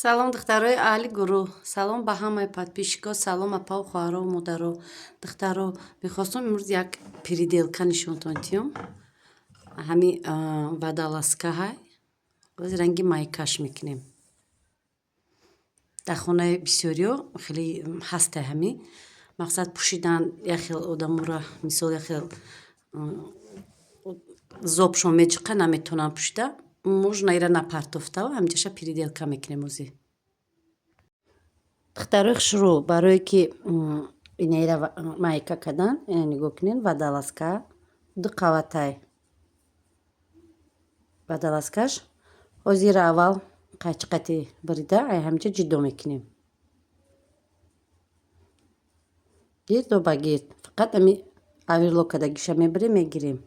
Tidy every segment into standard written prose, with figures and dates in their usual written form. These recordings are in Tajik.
Салом духтарои аҳли гурӯҳ, салом ба ҳамаи подписчикҳо, салом апау хоҳаро модаро. Духтаро мехостум имрӯз як переделка нишонтон тиём. Ҳами водолазка ҳай, боз ранги майкаш мекунем. Дар хонаи бисёриҳо хеле ҳасте ҳами. Мақсад пӯшидан як хел одаморо мисол як хел зобшон меҷиқа наметавонанд пӯшида. Можно ира напартофтава ҳамҷаша переделка мекунем ӯзи. Духтарои хушрӯ, барое ки инаира майка кардан, ина нигоҳ кунед, водолазка ду қаватай. Водолазкаш ҳозир аввал қайчиқати бирида ай ҳамҷа ҷудо мекунем. Гирду ба гирд. Фақат ами аверлокадагиша мебарем, мегирем.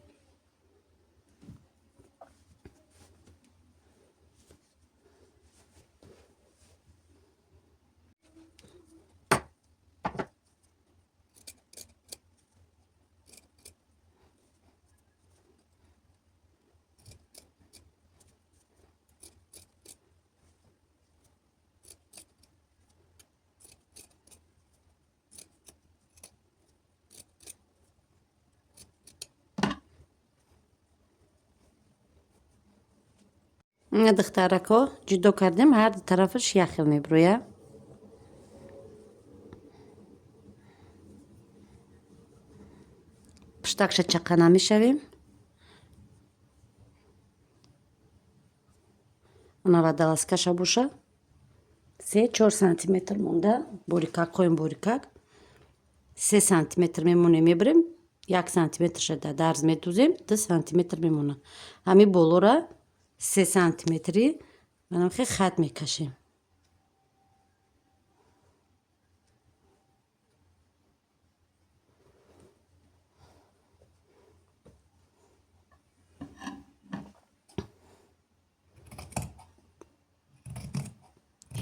Ина духтаракҳо ҷудо кардем, ҳар ду тарафаш як хел мебирояд. Пуштакша чақа намешавем. Ана водолазкаша боша 3-4 сантиметр монда, борикак хоем борикак 3 сантиметр мемонем, мебарем 1 сантиметрша дар дарз медӯзем, 2 сантиметр мемонад. Ҳами болора 3 сантиметри банамхе хат мекашем.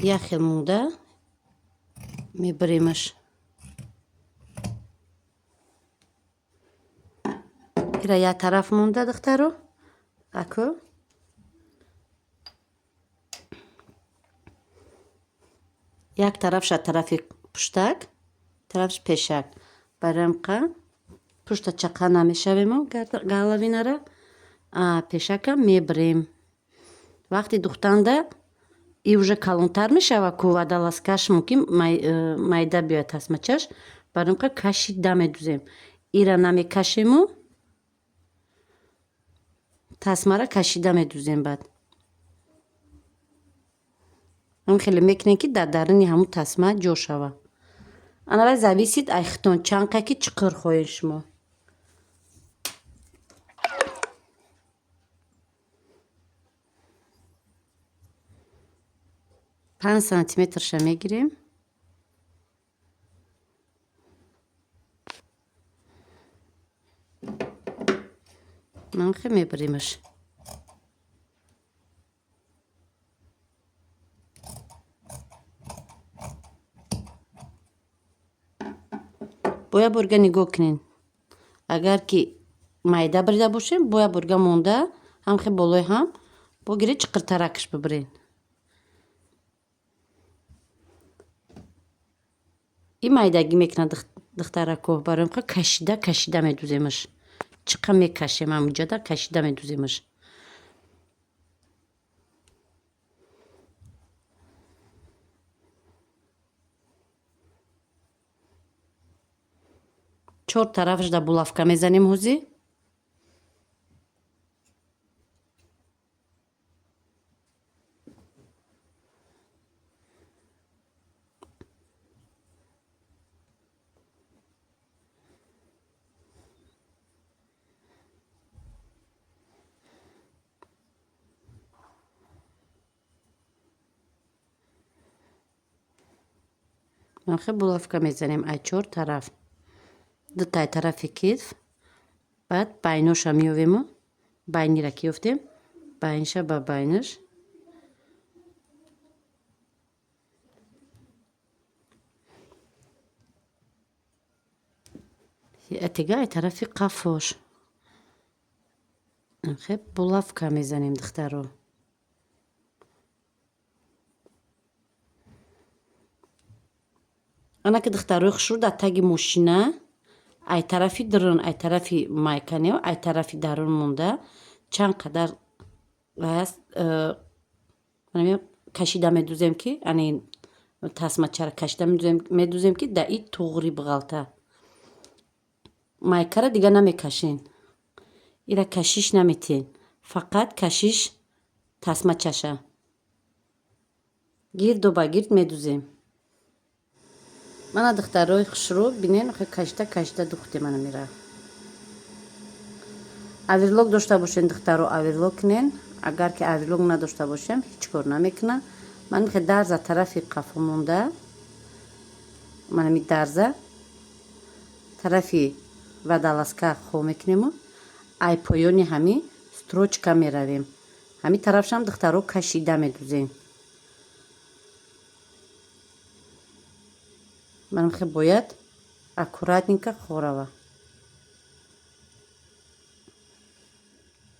Як хел монда мебаремаш. Ира як тараф монда духтаро. Ако. Як тарафша тарафи пуштак, тарафш пешак. Барамқа пушта чақа намешавемо галавинара. Пешакам мебарем. Вақти духтанда и уже калонтар мешава, ку водолазкаш мумкин майда биёяд тасмачаш. Барамқа кашида медӯзем. Ира намекашему, тасмара кашида медӯзем баъд. ҳам хеле мекунем ки дар даруни ҳамун тасма ҷо шава. Анавай зависид айхтон чанқа ки чиқир хоҳед шумо. 5 сантиметрша мегирем. Манхе мебаремаш. Бояд бурга нигоҳ кунед. Агар ки майда бирида бошем, бояд бурга монда, ҳамхе болои ҳам богиред чиқиртаракаш бибиред. И майдагӣ мекунад духтаракҳо, баромқа кашида кашида медӯземаш. Чиқа мекашем ҳамуҷада кашида медӯземаш. чор тарафаш да булавка мезанем ҳозир. Манхе булавка мезанем ай чор тараф. Дутай тарафи китф, баъд байноша меёвему, байнира ки ёфтем, байниша ба байниш. Атига ай тарафи қафош. Хеб булавка мезанем духтаро. ана ки духтарои хушрӯ дар таги мошина ай тарафи дурун ай тарафи майканев ай тарафи дарун монда чанд қадар аст кашида медӯзем ки ани тасмачара кашида медӯзем ки да и туғри буғалта майкара дига намекашен ира кашиш наметен фақат кашиш тасмачаша гирду ба гирд медӯзем. Мана духтарои хушрӯ бинен кашида духтем ана мера. Аверлок дошта бошен духтаро аверлок кинен. Агар ки аверлок надошта бошем ҳеҷ кор намекуна. Ман михе дарза тарафи қафо монда мана ми дарза тарафи вадаласка хо мекунему ай поёни ҳами строчка меравем. Ҳами тарафшам духтаро кашида медӯзем. Ман хе бояд аккуратненько хорава.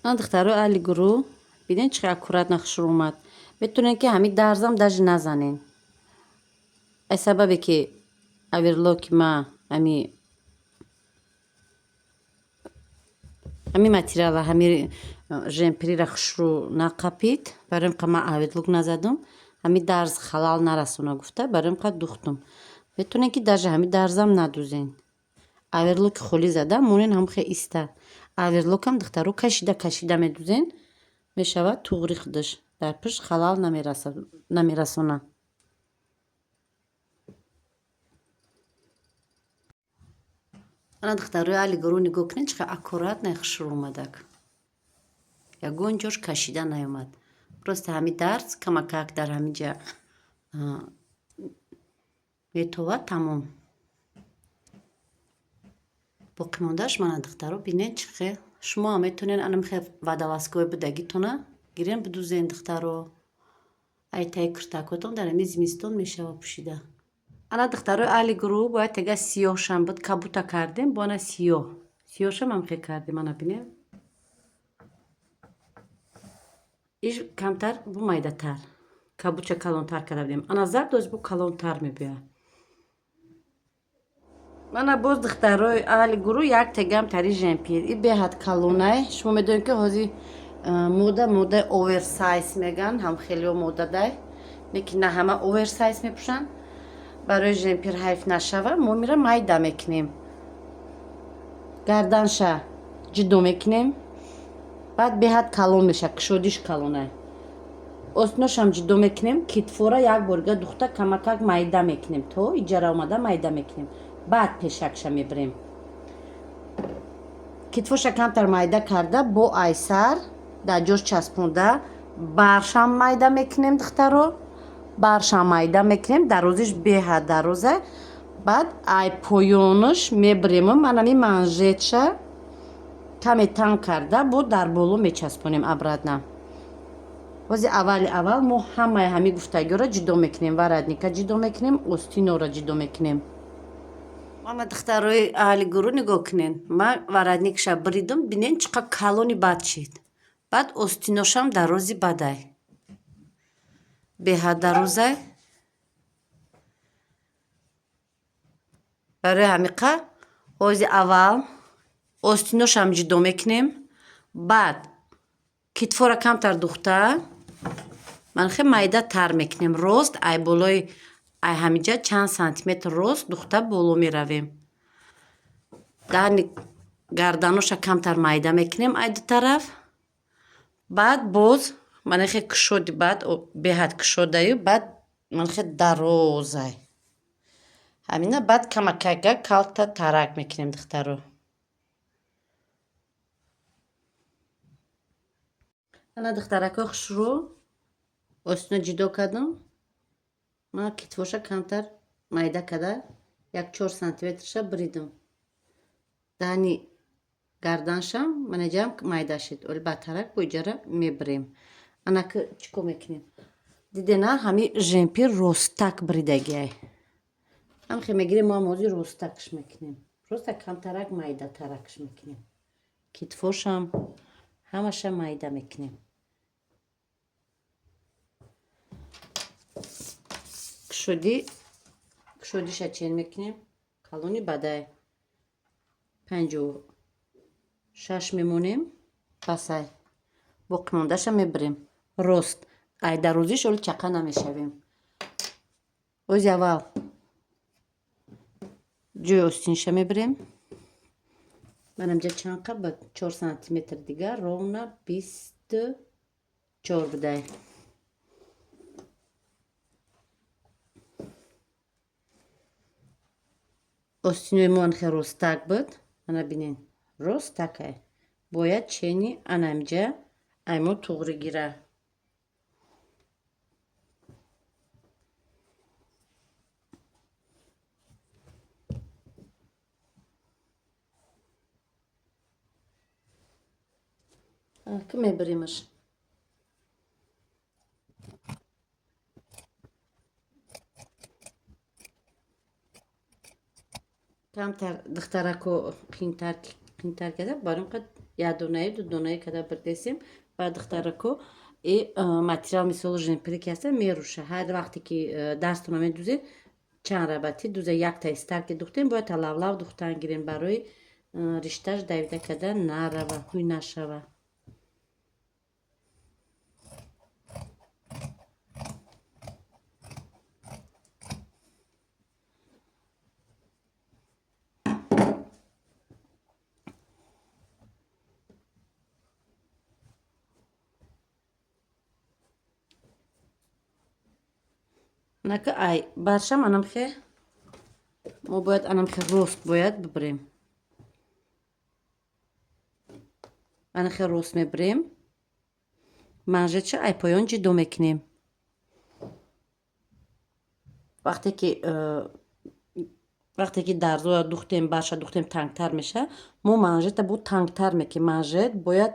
Ман духтаро али гурӯҳ бинен чӣ қадar аккуратно хушрӯ омад. Метавонен ки ҳами дарзам даже назанен. Ай сабабе ки аверлоки ма ҳами материала ҳами жемпирира хушрӯ нақапид барои ин ма аверлок назадум ҳами дарз халал нарасона гуфта барои ин духтум. Метавонен ки даже ҳами дарзам надӯзен. Аверлоки холӣ задам монен ҳамхе иста. Аверлокам духтаро кашида медӯзен мешавад туғри худаш дар пишт халал намерасона. ана духтарои али гурӯ нигоҳ кунед чӣ қадar аккуратно хушрӯ омадак. Ягон ҷош кашида наёмад. Просто ҳами дарз камакак дар ҳаминҷа метовад тамом. боқӣ мондааш мана духтаро бинед чӣ қадar шумо ҳам метавонед ана михе вадаласкои будагитона гирем бидӯзен духтаро. Ай таи куртакотон дар ҳамин зимистон мешавад пӯшида. ана духтарои али гурӯҳ бояд тега сиёҳшам буд кабута кардем бо ана сиёҳшам ҳам хе кардем ана бинед. иш камтар бу майдатар кабуча калонтар карда будем. Ана зардоз бу калонтар мебояд. Мана боз духтарои али гурӯҳ як тегам тари жемпир и беҳад калонай. Шумо медонед ки ҳозир модаи оверсайз меган ҳам хелио мода дай лекин на ҳама оверсайз мепӯшанд. Барои жемпир ҳайф нашава мо мира майда мекунем. Гарданша ҷудо мекунем. Баъд беҳад калон меша кушодиш калонай. Остиношам ҷудо мекунем. Китфора як борига духта камакак майда мекунем то иҷара омада майда мекунем. Баъд пешакша мебирем. Китфоша камтар майда карда бо айсар дар ҷош часпонда баршам майда мекунем духтаро. Баршам майда мекунем дарозиш беҳад дароза. Баъд ай поёнаш мебирем манами манжетша каме танг карда бо дар боло мечаспонем обратно. Бози аввал мо ҳамаи ҳами гуфтагиҳоро ҷудо мекунем. Варатника ҷудо мекунем, остиноро ҷудо мекунем. Мама духтарои али гурӯҳ нигоҳ кунен. Ман варатникаша биридум бинен чӣ қадar калони бад шид. Баъд остиношам дарози бадай. Беҳад дарозай. Барои ҳамиқа ҳозир аввал остиношам ҷудо мекунем. Баъд китфора камтар духта ман хе майда тар мекунем. Рост ай болои ай ҳаминҷа чанд сантиметр рост духта боло меравем. Дани гарданоша камтар майда мекунем ай ду тараф. Баъд боз ман хе кушоди баъд беҳад кушодаю баъд ман хе дарозай. ҳамина баъд камакага калта тарак мекунем духтаро. ана духтаракои хушрӯ остино ҷудо кардам. Ман китфоша камтар майда карда 1-4 сантиметрша биридум. Дани гарданшам манаҷам майда шид. Оли ба тарак бо иҷара мебирем. Ана ки чӣ кор мекунем? Дидена ҳами жемпир ростак биридагиай. ҳамхе мегирем мо ҳам ҳозир ростакш мекунем. Просто камтарак майда таракш мекунем. Китфошам ҳамаша майда мекунем. кушодиша чен мекунем. Калони бадай 56 мемонем. Басай боқи мондаша мебарем. Рост ай дар рӯзиш оли чақа намешавем. ози аввал ҷои остинша мебарем. манамҷа чанд қабат 4 сантиметр дигар ровна 24 будай. остинои мо анхе ростак буд. ана бинен ростакай. бояд чени анамҷа аймо туғри гира. ки мебаримаш. камтар духтарако қиинтар када баринқад якдонаи дудонаи када бирдесем ба духтарако материал мисол жемпири ки аста меруша. ҳар вақте ки дастона медузед чанд рабати дуза якта старки духтем бояд лавлав духтан гирем барои ришташ давида када нарава ҳуй нашава. нака ай баршам анамхе мо бояд анамхе рост бояд бибарем. анахе рост мебарем. манжетша ай поён ҷудо мекунем. вақте ки дарзоя духтем барша духтем тангтар меша мо манжета бо тангтар мекунем. манжет бояд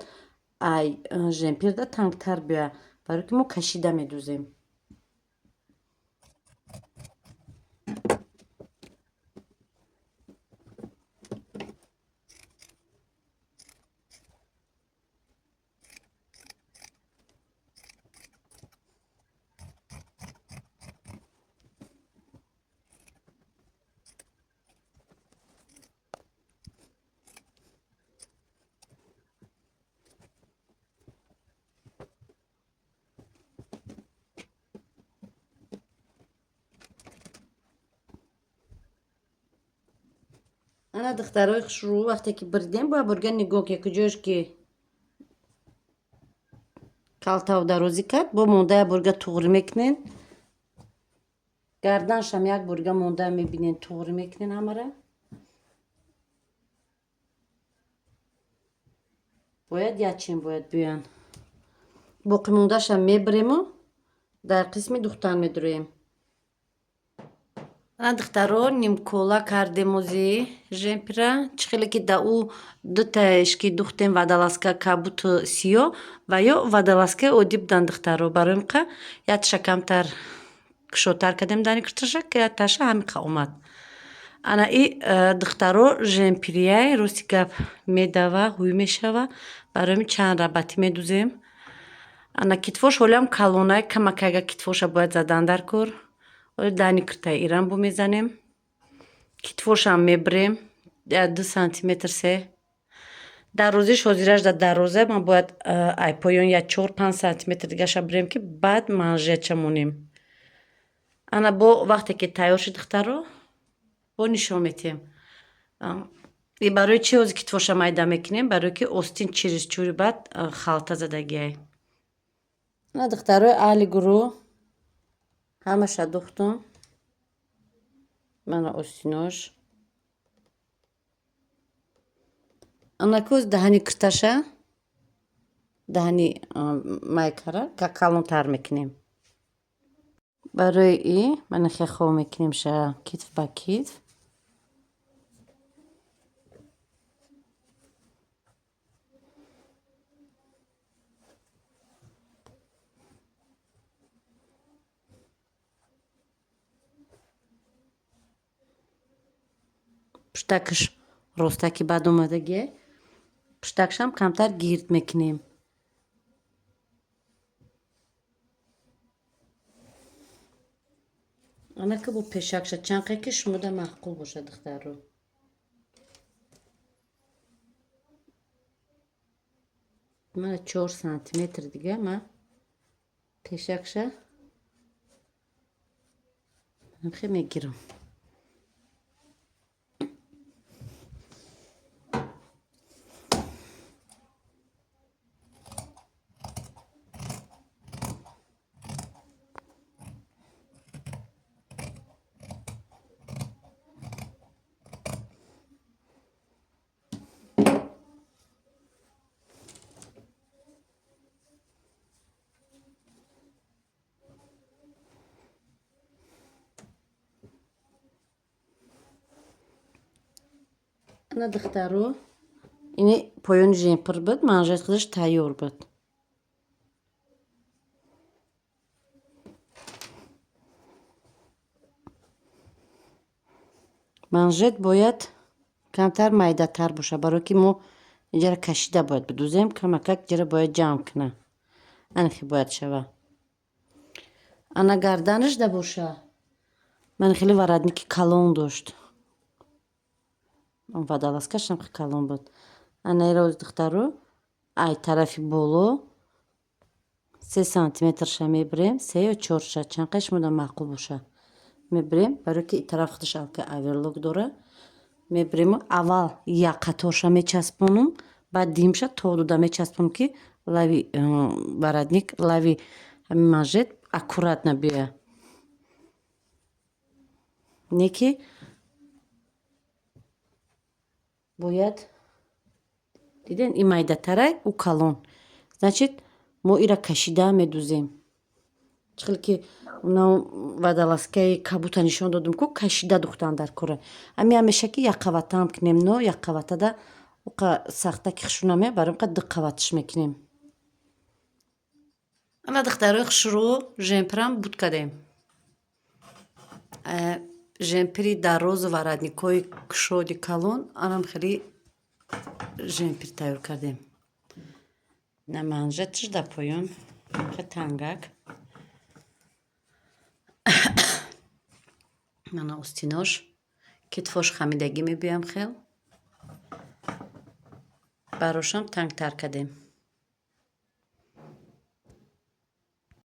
ай жемпирда тангтар биёя барои ки мо кашида медузем. ана духтарои хушрӯ вақте ки биридем бояд бурга нигоҳ ки куҷош ки калтаву дарозӣ кард бо мондая бурга туғри мекунен. гарданшам як бурга монда мебинен туғри мекунен ҳамара. бояд ячен бояд биёян. боқи мондашам мебарему дар қисми духтан медуроем. ана духтаро нимкола кардем ози жемпира чихеле ки да ӯ дутаеш ки духтем вадаласка кабуту сиё ва ё вадаласкаи оддӣ будан духтаро бароимқа яташа камтар кушотар кардем дани кирташа ки яташа ҳамиқа омад. ана и духтаро жемпирияй рости гап медава ҳуй мешава бароими чанд рабатӣ медузем. ана китфош ҳолиам калонай камакайга китфоша бояд задан дар кор. дани киртай иран бо мезанем. китфошам мебарем 2 сантиметр се. дарозиш ҳозираш да дароза ман бояд ай поён я 4-5 сантиметр дигаша барем ки баъд манжетша монем. ана бо вақте ки тайёр шуд духтаро бо нишон метем. и барои чи ози китфоша майда мекунем барои ки остин чириз чӯри баъд халта задагиай. ана духтарои аҳли гурӯҳ ҳамаша духтум. мана остинош. ана кӯз даҳани кирташа даҳани майкара калонтар мекунем. барои и мана хехо мекунем ша китф ба китф. пуштакаш ростаки бад омадагиай. пуштакшам камтар гирд мекунем. Ana ki bu peşakşa çanqaki şumuda mahkul boşa dixtaru. Mana 4 santimetr دیگه ama peşakşa خیلی میگیرم. Ana dixtaru ini poyon jemper bud manjet qilish tayyor bud. Manjet boyad kamtar maydatar bo'sha baroki mo ijara kashida boyad biduzem kamakak ijara boyad jam kina. Anxi boyad shava. Ana gardanش da bo'sha. Man xili varadniki kalon dosht. Он водолазкашам калон буд. Ана ироз духтару ай тарафи боло 3 сантиметрша мебирем, 3 ё 4ша чанқаш муда маъқул боша. Мебирем барои ки тараф худаш алка оверлок дора. Мебирем аввал як қаторша мечаспонум, баъд димша то дуда мечаспонум ки лави варадник, лави ҳамин манжет аккуратно бия. Не ки бояд диден ин майдатарай у калон. Значит мо ира кашида медузем. Чихел ки уна водолазкаи кабута нишон додум ку кашида духтан дар кора. Ами ҳамеша ки як қаватаам кинем но як қаватада уқа сахта ки хишунаме барам қа ду қаватиш мекунем. Ана духтарои хишру жемпирам буд кадем. Жемпири дарозу варадникои кушоди калон анам хеле жемпир тайёр кардем. На манжетш да поён хе тангак. Мана устинош китфош хамидагӣ мебиям хел. Барошам тангтар кардем.